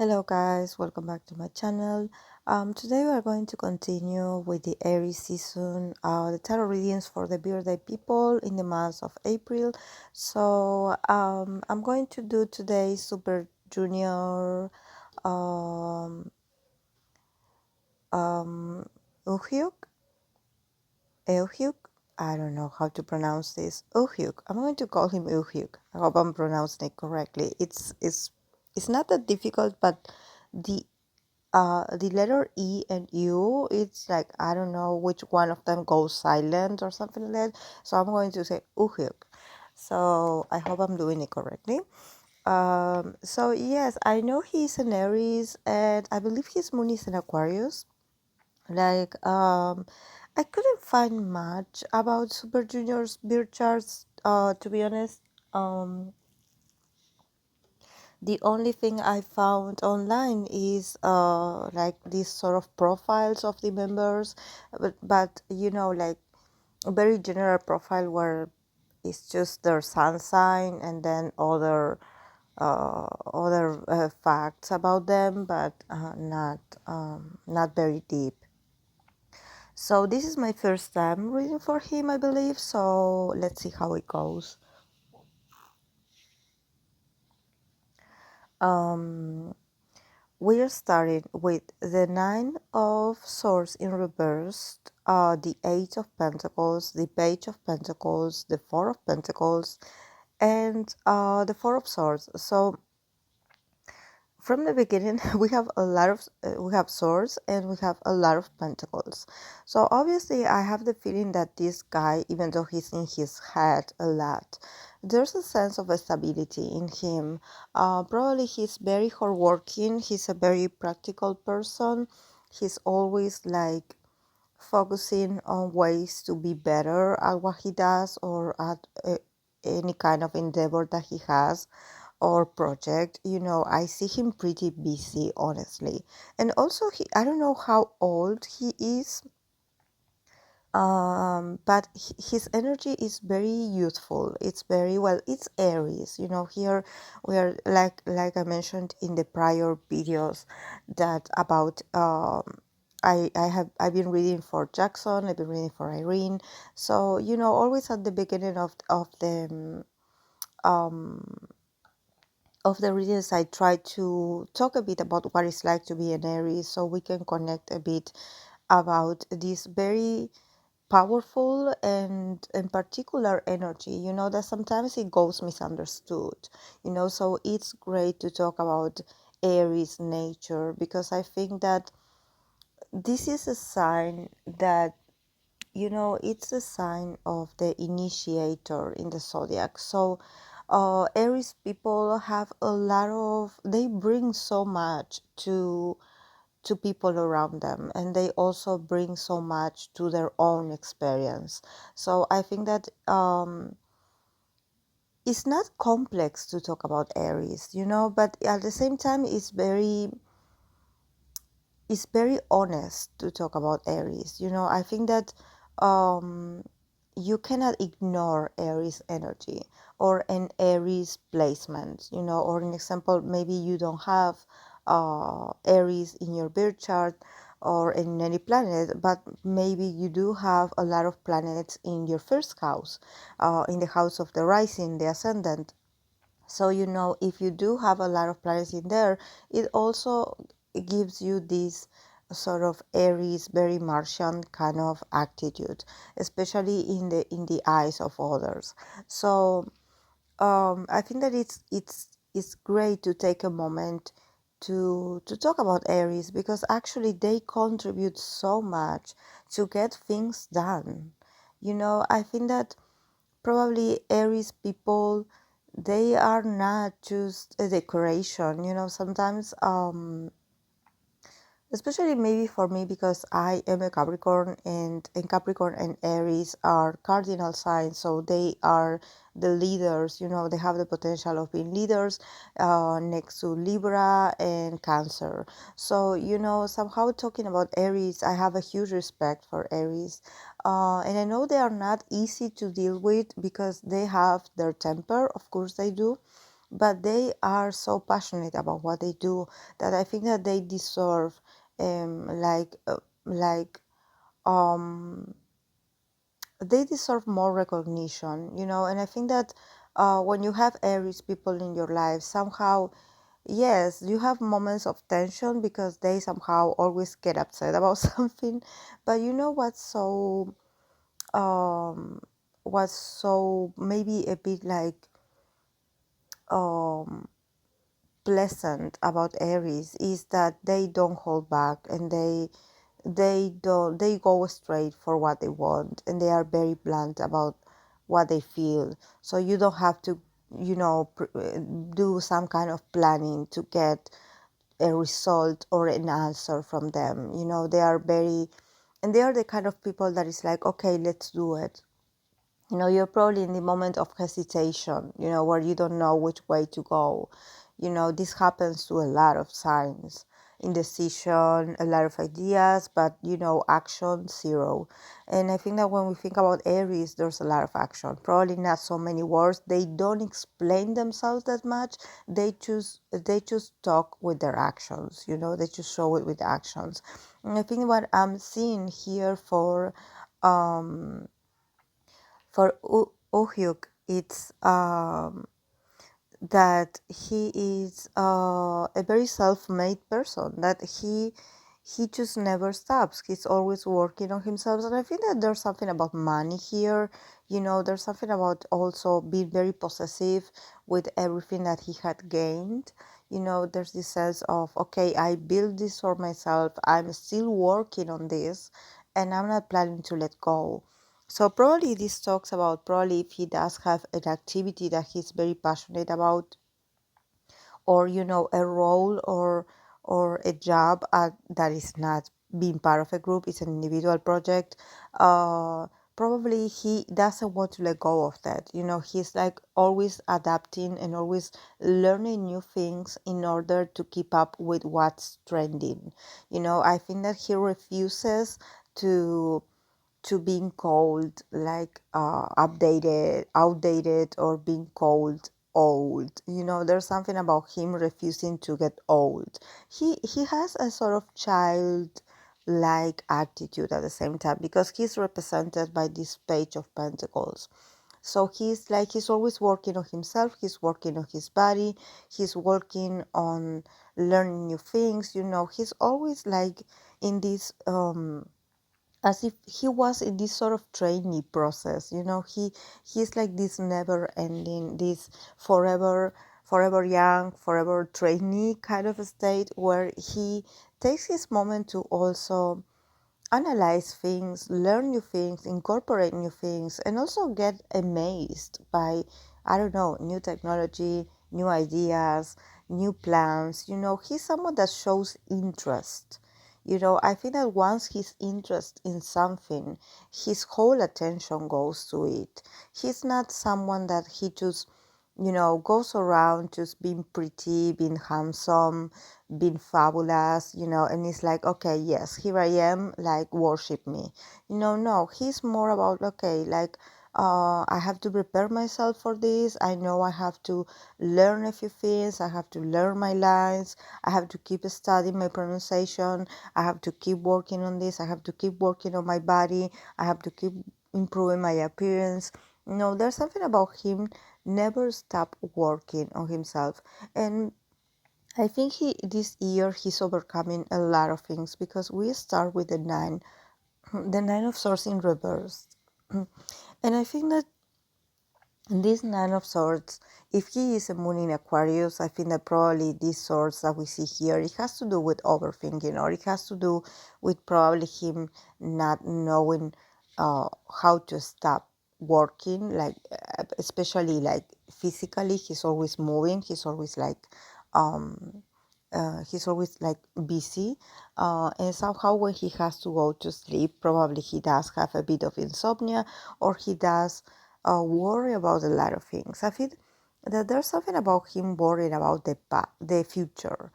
Hello guys, welcome back to my channel. Today we are going to continue with the Aries season, the tarot readings for the birthday people in the month of April. So I'm going to do today Super Junior um, Eunhyuk. Eunhyuk. I don't know how to pronounce this. Eunhyuk. I'm going to call him Eunhyuk. I hope I'm pronouncing it correctly. It's not that difficult, but the letter E and U, it's like I don't know which one of them goes silent or something like that. So I'm going to say Uhyuk. So I hope I'm doing it correctly. So yes, I know he's an Aries and I believe his moon is in Aquarius. Like I couldn't find much about Super Junior's birth charts, to be honest. The only thing I found online is like these sort of profiles of the members, but you know, like a very general profile where it's just their sun sign and then other facts about them, but not very deep. So this is my first time reading for him, I believe. So let's see how it goes. Um, We are starting with the Nine of Swords in reverse, the Eight of Pentacles, the Page of Pentacles, the Four of Pentacles, and the Four of Swords. So from the beginning, we have swords and we have a lot of pentacles. So obviously, I have the feeling that this guy, even though he's in his head a lot, there's a sense of stability in him. Probably he's very hardworking. He's a very practical person. He's always like focusing on ways to be better at what he does or at any kind of endeavor that he has or project. I see him pretty busy, honestly. And also, I don't know how old he is, but his energy is very youthful. It's very well, it's Aries. Here we are, like I mentioned in the prior videos, that about I've been reading for Jackson, I've been reading for Irene. So always at the beginning um of the readings, I try to talk a bit about what it's like to be an Aries, so we can connect a bit about this very powerful and particular energy, that sometimes it goes misunderstood, so it's great to talk about Aries nature, because I think that this is a sign that, it's a sign of the initiator in the zodiac. So Aries people have a lot of, they bring so much to people around them, and they also bring so much to their own experience. So I think that it's not complex to talk about Aries, but at the same time it's very honest to talk about Aries. I think that um, you cannot ignore Aries energy or an Aries placement, or an example, maybe you don't have Aries in your birth chart or in any planet, but maybe you do have a lot of planets in your first house, in the house of the rising, the ascendant. So, if you do have a lot of planets in there, it also gives you this sort of Aries, very Martian kind of attitude, especially in the eyes of others. So, I think that it's great to take a moment to talk about Aries, because actually they contribute so much to get things done. I think that probably Aries people, they are not just a decoration. Sometimes especially maybe for me, because I am a Capricorn, and Capricorn and Aries are cardinal signs, so they are the leaders. They have the potential of being leaders, next to Libra and Cancer. So somehow, talking about Aries, I have a huge respect for Aries, and I know they are not easy to deal with because they have their temper, of course they do, but they are so passionate about what they do that I think that they deserve um, like uh, like um, they deserve more recognition, and I think that when you have Aries people in your life, somehow, yes, you have moments of tension because they somehow always get upset about something. But you know um, what's so maybe a bit like um, pleasant about Aries is that they don't hold back, and they go straight for what they want, and they are very blunt about what they feel. So you don't have to, do some kind of planning to get a result or an answer from them. They are very, and they are the kind of people that is like, okay, let's do it. You're probably in the moment of hesitation, where you don't know which way to go. This happens to a lot of signs. Indecision, a lot of ideas, but, action, zero. And I think that when we think about Aries, there's a lot of action. Probably not so many words. They don't explain themselves that much. They just talk with their actions, they just show it with actions. And I think what I'm seeing here um, Eunhyuk, it's that he is a very self-made person, that he just never stops. He's always working on himself, and I think that there's something about money here. There's something about also being very possessive with everything that he had gained. There's this sense of, okay, I built this for myself, I'm still working on this, and I'm not planning to let go. So probably this talks about, probably if he does have an activity that he's very passionate about, or a role or a job that is not being part of a group, it's an individual project. uh Probably he doesn't want to let go of that. He's like always adapting and always learning new things in order to keep up with what's trending. I think that he refuses to being called like updated, outdated, or being called old. There's something about him refusing to get old. He has a sort of child like attitude at the same time, because he's represented by this page of pentacles. So he's always working on himself, he's working on his body, he's working on learning new things. He's always like in this as if he was in this sort of trainee process. He's like this never ending, this forever young, forever trainee kind of a state, where he takes his moment to also analyze things, learn new things, incorporate new things, and also get amazed by, I don't know, new technology, new ideas, new plans. He's someone that shows interest. I think that once he's interested in something, his whole attention goes to it. He's not someone that he just, goes around just being pretty, being handsome, being fabulous, and it's like, okay, yes, here I am, like, worship me. No, he's more about, okay, like, I have to prepare myself for this. I know I have to learn a few things. I have to learn my lines. I have to keep studying my pronunciation. I have to keep working on this. I have to keep working on my body. I have to keep improving my appearance. There's something about him never stop working on himself. And I think this year he's overcoming a lot of things, because we start with the nine of swords in reverse. And I think that this Nine of Swords, if he is a moon in Aquarius, I think that probably these swords that we see here, it has to do with overthinking, or it has to do with probably him not knowing how to stop working, like especially like physically. He's always moving. Um, he's always like busy, and somehow when he has to go to sleep, probably he does have a bit of insomnia, or he does worry about a lot of things. I feel that there's something about him worrying about the future.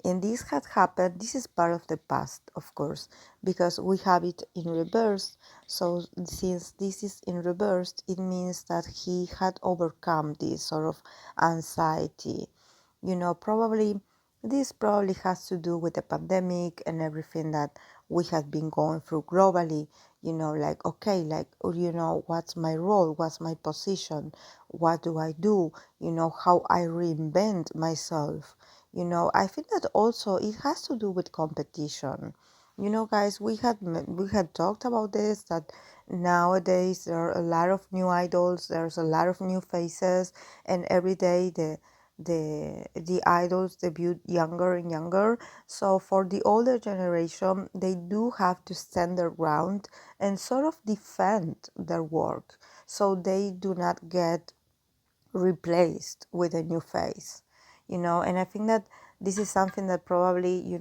And this had happened, this is part of the past, of course, because we have it in reverse. So since this is in reverse, it means that he had overcome this sort of anxiety. Probably this probably has to do with the pandemic and everything that we have been going through globally. Like, okay, like, what's my role? What's my position? What do I do? How I reinvent myself. I think that also it has to do with competition. Guys, we had talked about this, that nowadays there are a lot of new idols, there's a lot of new faces, and every day the idols debut younger and younger. So for the older generation, they do have to stand their ground and sort of defend their work, so they do not get replaced with a new face. And I think that this is something that probably,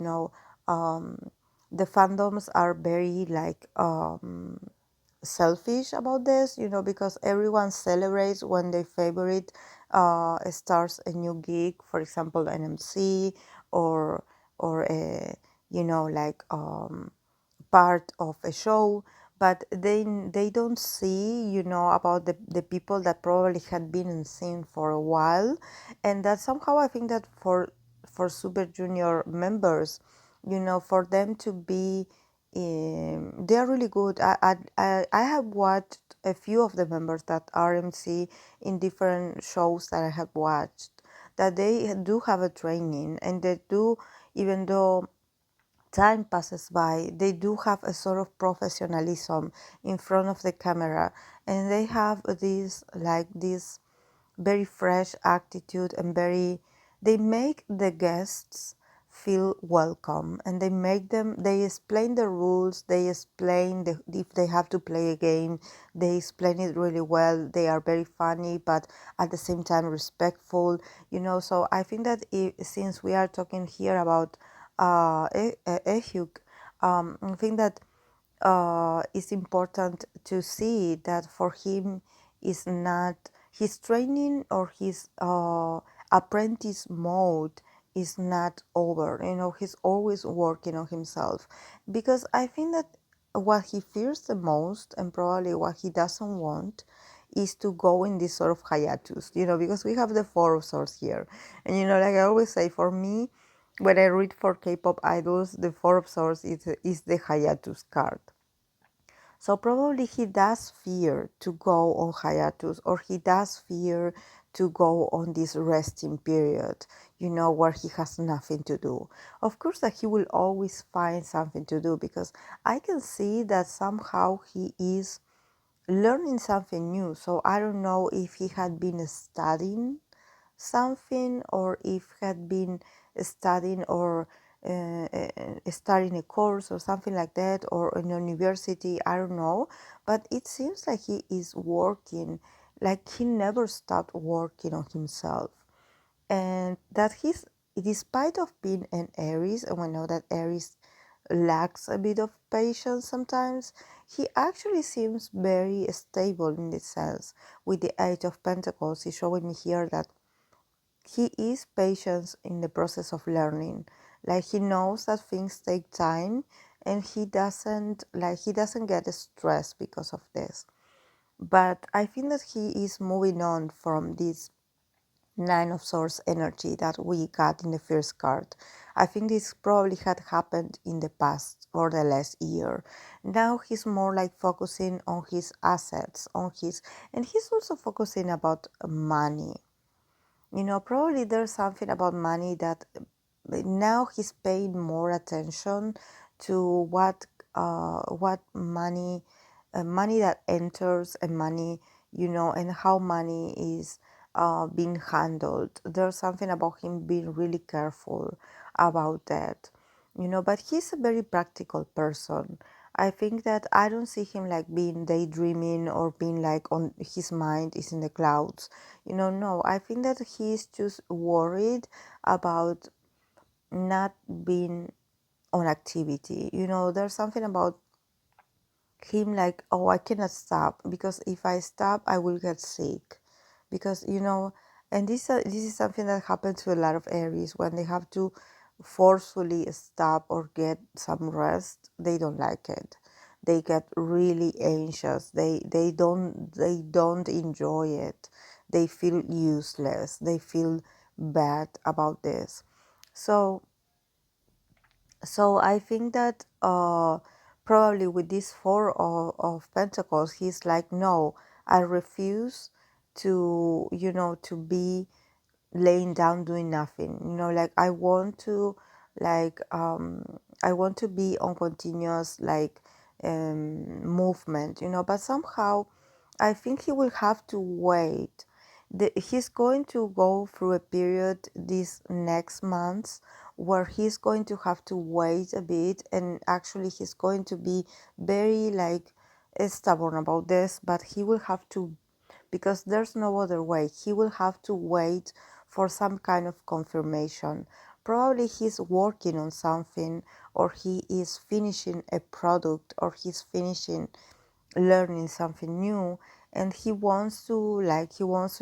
um, the fandoms are very like selfish about this, because everyone celebrates when their favorite starts a new gig, for example, an MC, or a, like part of a show, but they don't see, about the people that probably had been in scene for a while. And that somehow I think that for Super Junior members, for them to be, they're really good. I have watched a few of the members that are MC in different shows that I have watched, that they do have a training, and they do, even though time passes by, they do have a sort of professionalism in front of the camera, and they have this very fresh attitude, and they make the guests feel welcome, and they explain the rules, they explain if they have to play a game, they explain it really well. They are very funny, but at the same time respectful. So I think that since we are talking here about Eunhyuk, I think that it's important to see that for him is not his training, or his apprentice mode is not over. He's always working on himself, because I think that what he fears the most, and probably what he doesn't want, is to go in this sort of hiatus, because we have the Four of Swords here. And like I always say, for me, when I read for K-pop idols, the Four of Swords is the hiatus card. So probably he does fear to go on hiatus, or he does fear to go on this resting period, where he has nothing to do. Of course that he will always find something to do, because I can see that somehow he is learning something new. So I don't know if he had been studying something, or if had been studying, or starting a course or something like that, or in university, I don't know. But it seems like he is working, like he never stopped working on himself. And that he's, despite of being an Aries, and we know that Aries lacks a bit of patience sometimes, he actually seems very stable in this sense. With the Eight of Pentacles, he's showing me here that he is patient in the process of learning. Like, he knows that things take time, and he doesn't get stressed because of this. But I think that he is moving on from this Nine of Swords energy that we got in the first card. I think this probably had happened in the past or the last year. Now he's more like focusing on his assets, and he's also focusing about money. Probably there's something about money that now he's paying more attention to what money that enters, and money, and how money is being handled. There's something about him being really careful about that. But he's a very practical person. I think that I don't see him like being daydreaming, or being like on his mind is in the clouds. No, I think that he's just worried about not being on activity. There's something about him like, oh, I cannot stop, because if I stop, I will get sick. Because, and this is something that happens to a lot of Aries when they have to forcefully stop or get some rest, they don't like it. They get really anxious. They don't enjoy it. They feel useless. They feel bad about this. So I think that probably with this four of pentacles, he's like, no, I refuse to, to be laying down doing nothing, like I want to be on continuous movement, but somehow I think he will have to wait. He's going to go through a period these next months where he's going to have to wait a bit, and actually he's going to be very stubborn about this, but he will have to, because there's no other way. He will have to wait for some kind of confirmation. Probably he's working on something, or he is finishing a product, or he's finishing learning something new, and he wants to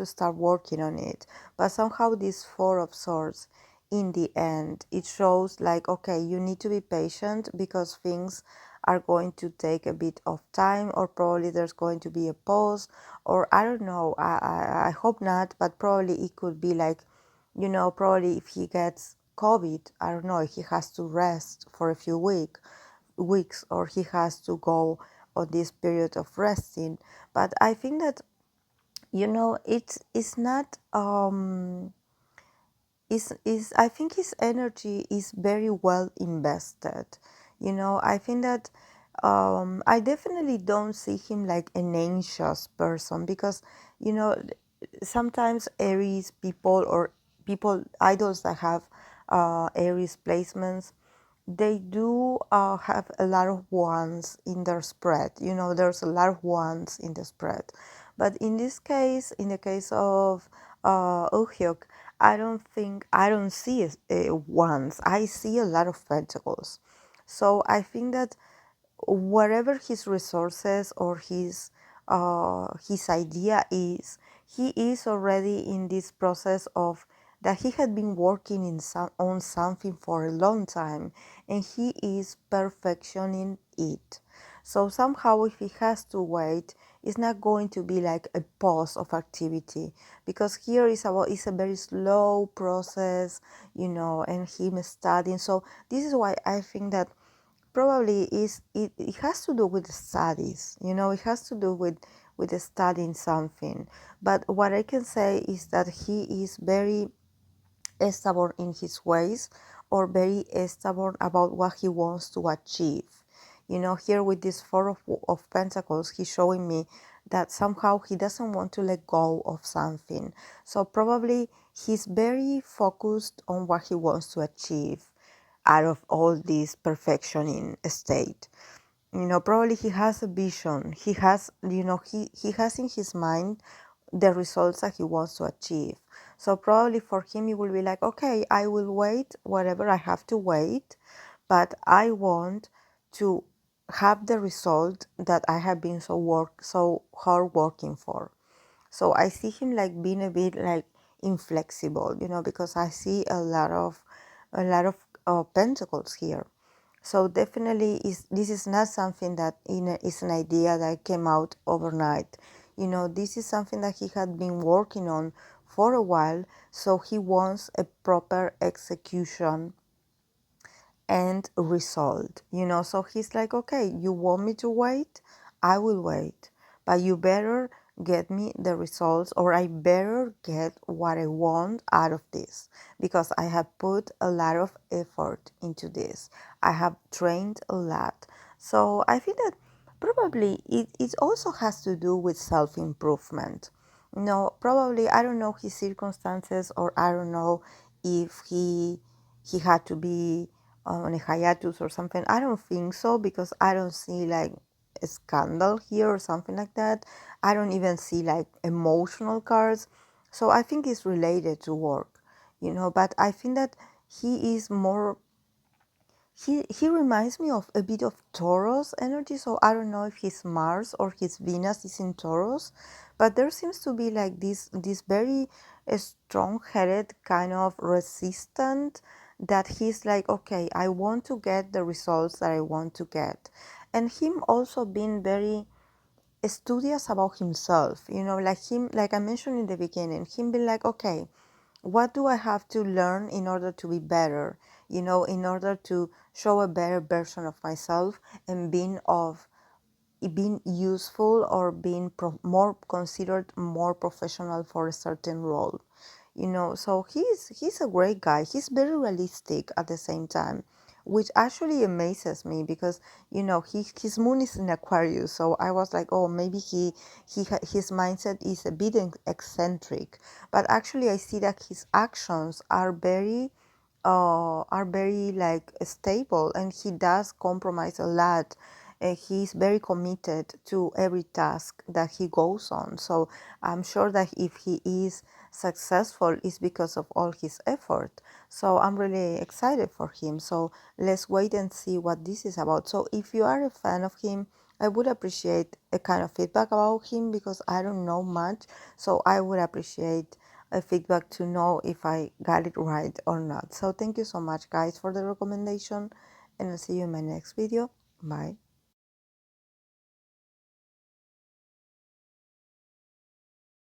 start working on it. But somehow this four of swords, in the end, it shows like, okay, you need to be patient because things are going to take a bit of time, or probably there's going to be a pause, or I don't know, I hope not, but probably it could be like, probably if he gets COVID, I don't know, if he has to rest for a few weeks, or he has to go on this period of resting. But I think that, it's not is I think his energy is very well invested. I think that I definitely don't see him like an anxious person, because you know sometimes Aries people, or people idols that have Aries placements, they do have a lot of ones in their spread. There's a lot of ones in the spread. But in this case, in the case of Eunhyuk, I don't see ones. I see a lot of pentacles. So I think that wherever his resources or his idea is, he is already in this process of that he had been working on something for a long time, and he is perfectioning it. So somehow if he has to wait, it's not going to be like a pause of activity, because here is about, it's a very slow process, and him studying. So this is why I think that probably it has to do with studies. It has to do with studying something. But what I can say is that he is very stubborn in his ways, or very stubborn about what he wants to achieve. Here with this four of pentacles, he's showing me that somehow he doesn't want to let go of something. So probably he's very focused on what he wants to achieve out of all this perfectioning state. Probably he has a vision. He has, he has in his mind the results that he wants to achieve. So probably for him, it will be like, okay, I will wait whatever I have to wait, but I want to have the result that I have been so hard working for. So I see him like being a bit like inflexible, because I see a lot of pentacles here. So definitely this is not something that is an idea that came out overnight. This is something that he had been working on for a while. So he wants a proper execution and result. So he's like, okay, you want me to wait, I will wait, but you better get me the results, or I better get what I want out of this, because I have put a lot of effort into this, I have trained a lot. So I think that probably it also has to do with self-improvement. Probably, I don't know his circumstances, or I don't know if he had to be on a hiatus or something. I don't think so, because I don't see like a scandal here or something like that. I don't even see like emotional cards. So I think it's related to work, but I think that he is more, he reminds me of a bit of Taurus energy. So I don't know if his Mars or his Venus is in Taurus, but there seems to be like this very strong-headed, kind of resistant that he's like, okay, I want to get the results that I want to get. And him also being very studious about himself, like him, like I mentioned in the beginning, him being like, okay, what do I have to learn in order to be better, in order to show a better version of myself, and being useful, or being more considered more professional for a certain role. So he's a great guy. He's very realistic at the same time, which actually amazes me, because his moon is in Aquarius. So I was like, oh, maybe his mindset is a bit eccentric, but actually I see that his actions are very like stable, and he does compromise a lot. He's very committed to every task that he goes on. So I'm sure that if he is successful, it's because of all his effort. So I'm really excited for him. So let's wait and see what this is about. So if you are a fan of him, I would appreciate a kind of feedback about him, because I don't know much. So I would appreciate a feedback to know if I got it right or not. So thank you so much, guys, for the recommendation, and I'll see you in my next video. Bye.